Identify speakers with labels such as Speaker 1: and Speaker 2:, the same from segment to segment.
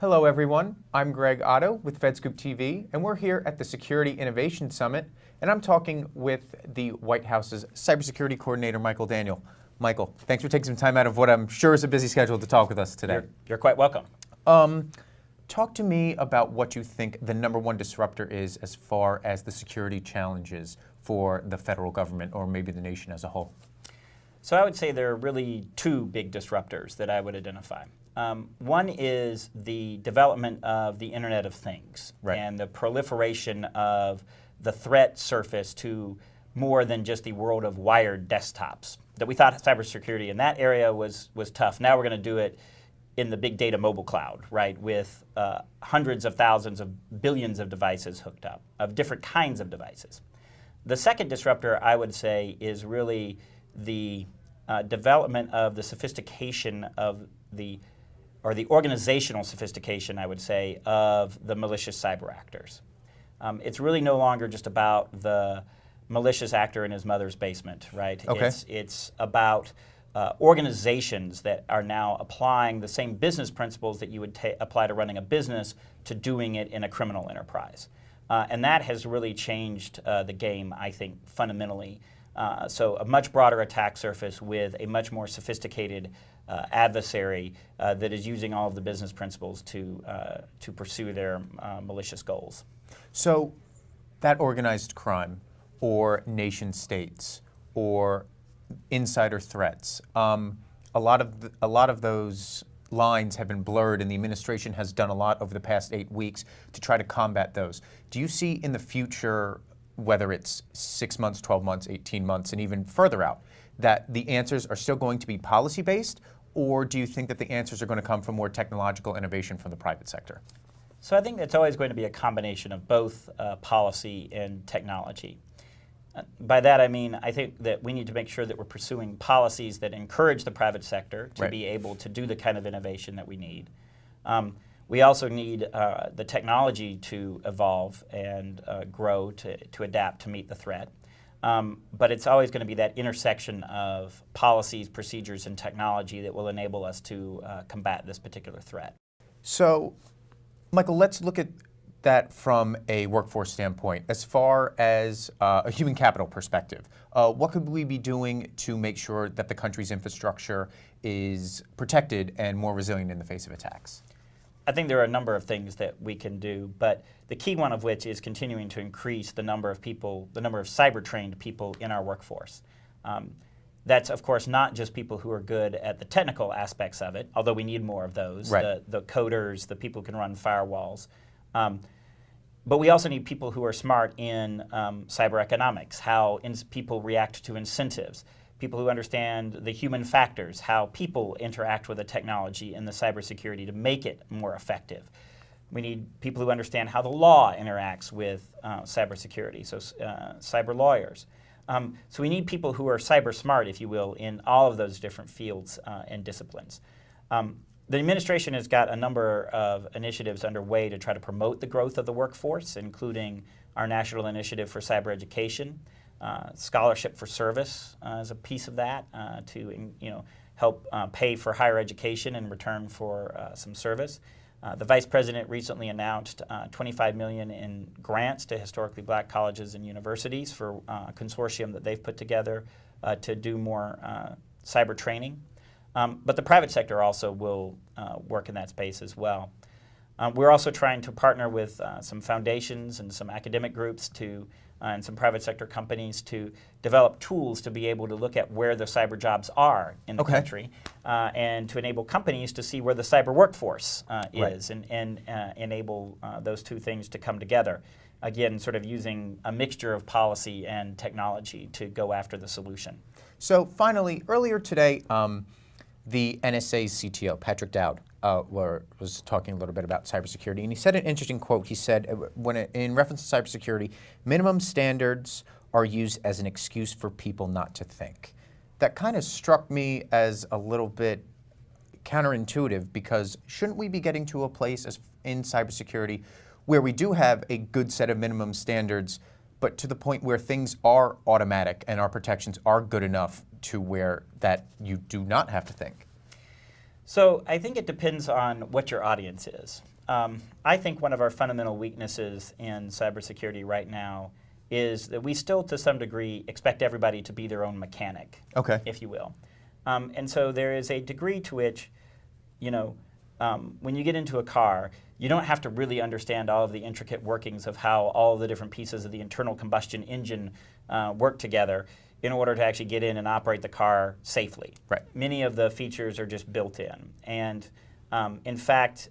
Speaker 1: Hello everyone, I'm Greg Otto with FedScoop TV, and we're here at the Security Innovation Summit, and I'm talking with the White House's Cybersecurity Coordinator, Michael Daniel. Michael, thanks for taking some time out of what I'm sure is a busy schedule to talk with us today.
Speaker 2: You're quite welcome.
Speaker 1: Talk to me about what you think the #1 disruptor is as far as the security challenges for the federal government or maybe the nation as a whole.
Speaker 2: So I would say there are really two big disruptors that I would identify. One is the development of the Internet of Things,
Speaker 1: right,
Speaker 2: and the proliferation of the threat surface to more than just the world of wired desktops. That we thought cybersecurity in that area was tough. Now we're going to do it in the big data mobile cloud, right, with hundreds of thousands of billions of devices hooked up, of different kinds of devices. The second disruptor, I would say, is really the development of the sophistication of the organizational sophistication, I would say, of the malicious cyber actors. It's really no longer just about the malicious actor in his mother's basement, right?
Speaker 1: Okay.
Speaker 2: It's about organizations that are now applying the same business principles that you would apply to running a business to doing it in a criminal enterprise. And that has really changed the game, I think, fundamentally. So a much broader attack surface with a much more sophisticated adversary that is using all of the business principles to pursue their malicious goals.
Speaker 1: So that organized crime or nation states or insider threats, a lot of those lines have been blurred, and the administration has done a lot over the past 8 weeks to try to combat those. Do you see in the future, whether it's 6 months, 12 months, 18 months, and even further out, that the answers are still going to be policy-based, or do you think that the answers are going to come from more technological innovation from the private sector?
Speaker 2: So I think it's always going to be a combination of both policy and technology. By that I mean, I think that we need to make sure that we're pursuing policies that encourage the private sector to be able to do the kind of innovation that we need. We also need the technology to evolve and grow to adapt to meet the threat. But it's always going to be that intersection of policies, procedures, and technology that will enable us to combat this particular threat.
Speaker 1: So, Michael, let's look at that from a workforce standpoint. As far as a human capital perspective, what could we be doing to make sure that the country's infrastructure is protected and more resilient in the face of attacks?
Speaker 2: I think there are a number of things that we can do, but the key one of which is continuing to increase the number of people, the number of cyber-trained people in our workforce. That's, of course, not just people who are good at the technical aspects of it, although we need more of those,
Speaker 1: right,
Speaker 2: the coders, the people who can run firewalls. But we also need people who are smart in cyber economics, how people react to incentives, people who understand the human factors, how people interact with the technology and the cybersecurity to make it more effective. We need people who understand how the law interacts with cybersecurity, so cyber lawyers. So we need people who are cyber smart, if you will, in all of those different fields and disciplines. The administration has got a number of initiatives underway to try to promote the growth of the workforce, including our National Initiative for Cyber Education. Scholarship for Service is a piece of that to help pay for higher education in return for some service. The Vice President recently announced $25 million in grants to historically black colleges and universities for a consortium that they've put together to do more cyber training. But the private sector also will work in that space as well. We're also trying to partner with some foundations and some academic groups and some private sector companies to develop tools to be able to look at where the cyber jobs are in the country and to enable companies to see where the cyber workforce is and enable those two things to come together. Again, sort of using a mixture of policy and technology to go after the solution.
Speaker 1: So finally, earlier today, the NSA's CTO, Patrick Dowd, was talking a little bit about cybersecurity, and he said an interesting quote. He said, in reference to cybersecurity, minimum standards are used as an excuse for people not to think. That kind of struck me as a little bit counterintuitive, because shouldn't we be getting to a place in cybersecurity where we do have a good set of minimum standards, but to the point where things are automatic and our protections are good enough to where that you do not have to think?
Speaker 2: So I think it depends on what your audience is. I think one of our fundamental weaknesses in cybersecurity right now is that we still, to some degree, expect everybody to be their own mechanic, if you will. And so there is a degree to which, when you get into a car, you don't have to really understand all of the intricate workings of how all of the different pieces of the internal combustion engine work together in order to actually get in and operate the car safely.
Speaker 1: Right.
Speaker 2: Many of the features are just built in. And in fact,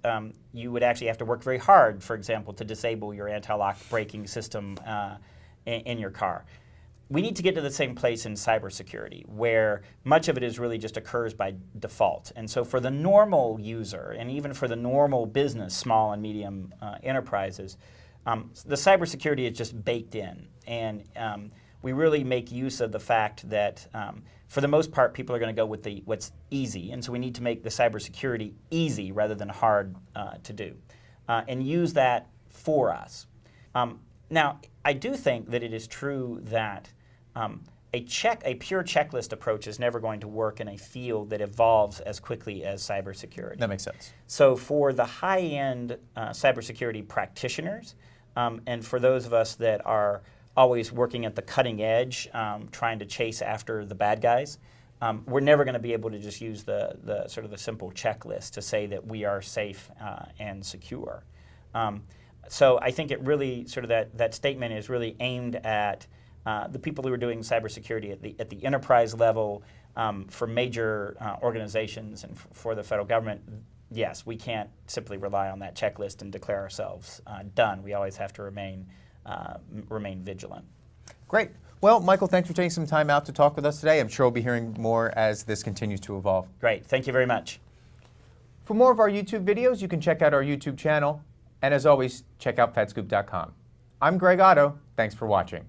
Speaker 2: you would actually have to work very hard, for example, to disable your anti-lock braking system in your car. We need to get to the same place in cybersecurity, where much of it is really just occurs by default. And so for the normal user, and even for the normal business, small and medium enterprises, the cybersecurity is just baked in. And we really make use of the fact that, for the most part, people are going to go with what's easy. And so we need to make the cybersecurity easy rather than hard to do, and use that for us. Now, I do think that it is true that a pure checklist approach is never going to work in a field that evolves as quickly as cybersecurity.
Speaker 1: That makes sense.
Speaker 2: So for the high-end cybersecurity practitioners, and for those of us that are always working at the cutting edge, trying to chase after the bad guys, we're never going to be able to just use the sort of the simple checklist to say that we are safe and secure. So I think it really sort of that statement is really aimed at the people who are doing cybersecurity at the enterprise level, for major organizations and for the federal government. Yes, we can't simply rely on that checklist and declare ourselves done. We always have to remain vigilant.
Speaker 1: Great. Well, Michael, thanks for taking some time out to talk with us today. I'm sure we'll be hearing more as this continues to evolve.
Speaker 2: Great. Thank you very much.
Speaker 1: For more of our YouTube videos, you can check out our YouTube channel. And as always, check out FedScoop.com. I'm Greg Otto. Thanks for watching.